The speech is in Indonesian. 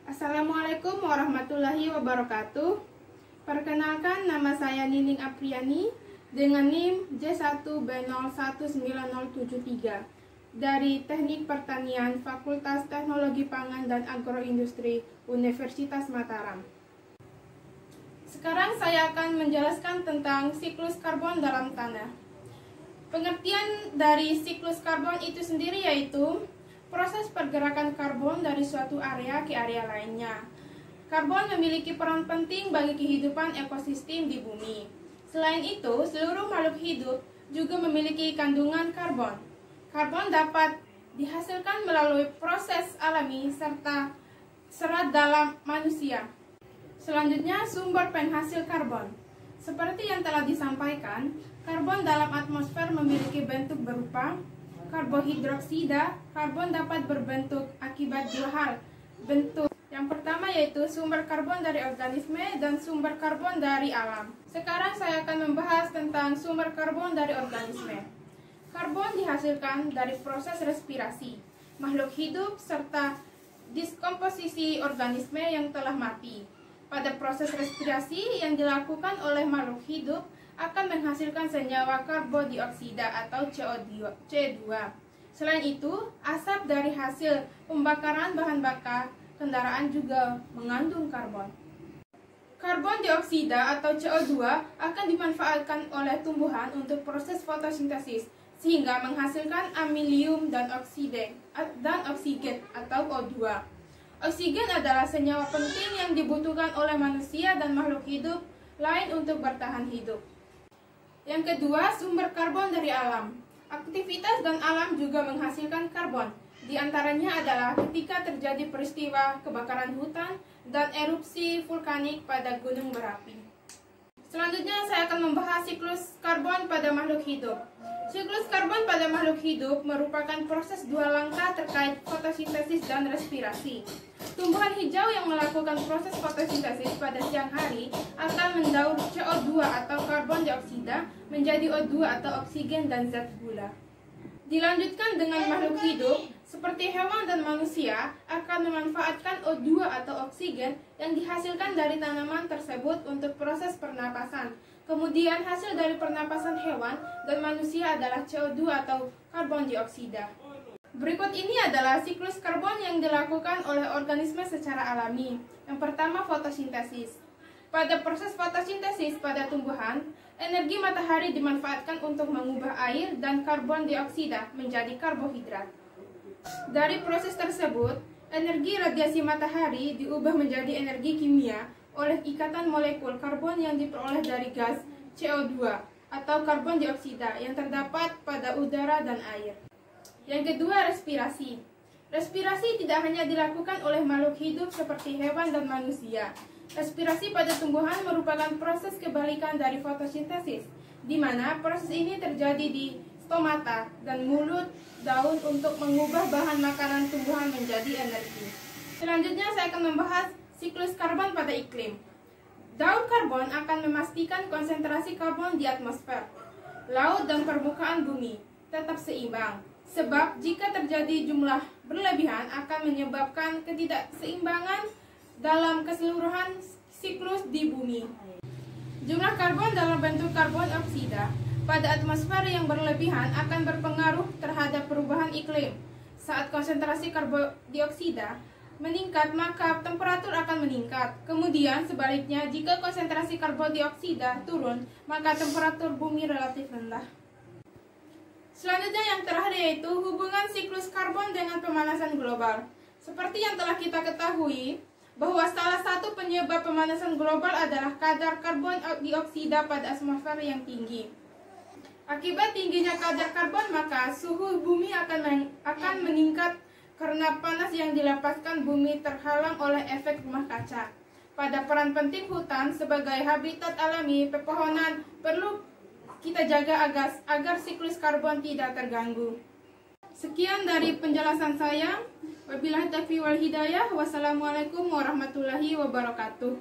Assalamualaikum warahmatullahi wabarakatuh. Perkenalkan, nama saya Nining Apriani dengan NIM J1B019073 dari Teknik Pertanian Fakultas Teknologi Pangan dan Agroindustri Universitas Mataram. Sekarang saya akan menjelaskan tentang siklus karbon dalam tanah. Pengertian dari siklus karbon itu sendiri yaitu proses pergerakan karbon dari suatu area ke area lainnya. Karbon memiliki peran penting bagi kehidupan ekosistem di bumi. Selain itu, seluruh makhluk hidup juga memiliki kandungan karbon. Karbon dapat dihasilkan melalui proses alami serta serat dalam manusia. Selanjutnya, sumber penghasil karbon. Seperti yang telah disampaikan, karbon dalam atmosfer memiliki bentuk berupa karbohidroksida. Karbon dapat berbentuk akibat dua hal bentuk. Yang pertama yaitu sumber karbon dari organisme dan sumber karbon dari alam. Sekarang saya akan membahas tentang sumber karbon dari organisme. Karbon dihasilkan dari proses respirasi makhluk hidup serta diskomposisi organisme yang telah mati. Pada proses respirasi yang dilakukan oleh makhluk hidup akan menghasilkan senyawa karbodioksida atau CO2. Selain itu, asap dari hasil pembakaran bahan bakar kendaraan juga mengandung karbon. Karbon dioksida atau CO2 akan dimanfaatkan oleh tumbuhan untuk proses fotosintesis sehingga menghasilkan amilium dan oksigen atau O2. Oksigen adalah senyawa penting yang dibutuhkan oleh manusia dan makhluk hidup lain untuk bertahan hidup. Yang kedua, sumber karbon dari alam. Aktivitas dan alam juga menghasilkan karbon. Di antaranya adalah ketika terjadi peristiwa kebakaran hutan dan erupsi vulkanik pada gunung berapi. Selanjutnya saya akan membahas siklus karbon pada makhluk hidup. Siklus karbon pada makhluk hidup merupakan proses dua langkah terkait fotosintesis dan respirasi. Tumbuhan hijau yang melakukan proses fotosintesis pada siang hari akan mendaur CO2 atau karbon dioksida menjadi O2 atau oksigen dan zat gula. Dilanjutkan dengan makhluk hidup seperti hewan dan manusia akan memanfaatkan O2 atau oksigen yang dihasilkan dari tanaman tersebut untuk proses pernapasan. Kemudian hasil dari pernapasan hewan dan manusia adalah CO2 atau karbon dioksida. Berikut ini adalah siklus karbon yang dilakukan oleh organisme secara alami. Yang pertama, fotosintesis. Pada proses fotosintesis pada tumbuhan, energi matahari dimanfaatkan untuk mengubah air dan karbon dioksida menjadi karbohidrat. Dari proses tersebut, energi radiasi matahari diubah menjadi energi kimia oleh ikatan molekul karbon yang diperoleh dari gas CO2 atau karbon dioksida yang terdapat pada udara dan air. Yang kedua, respirasi. Respirasi tidak hanya dilakukan oleh makhluk hidup seperti hewan dan manusia. Respirasi pada tumbuhan merupakan proses kebalikan dari fotosintesis, di mana proses ini terjadi di stomata dan mulut daun untuk mengubah bahan makanan tumbuhan menjadi energi. Selanjutnya saya akan membahas siklus karbon pada iklim. Daun karbon akan memastikan konsentrasi karbon di atmosfer, laut dan permukaan bumi tetap seimbang. Sebab jika terjadi jumlah berlebihan akan menyebabkan ketidakseimbangan dalam keseluruhan siklus di bumi. Jumlah karbon dalam bentuk karbon oksida pada atmosfer yang berlebihan akan berpengaruh terhadap perubahan iklim. Saat konsentrasi karbon dioksida meningkat, maka temperatur akan meningkat. Kemudian sebaliknya, jika konsentrasi karbon dioksida turun, maka temperatur bumi relatif rendah. Selanjutnya yang terakhir yaitu hubungan siklus karbon dengan pemanasan global. Seperti yang telah kita ketahui, bahwa salah satu penyebab pemanasan global adalah kadar karbon dioksida pada atmosfer yang tinggi. Akibat tingginya kadar karbon, maka suhu bumi akan meningkat karena panas yang dilepaskan bumi terhalang oleh efek rumah kaca. Pada peran penting hutan sebagai habitat alami pepohonan perlu kita jaga agar siklus karbon tidak terganggu. Sekian dari penjelasan saya. Wabillahi taufiq wal hidayah. Wassalamualaikum warahmatullahi wabarakatuh.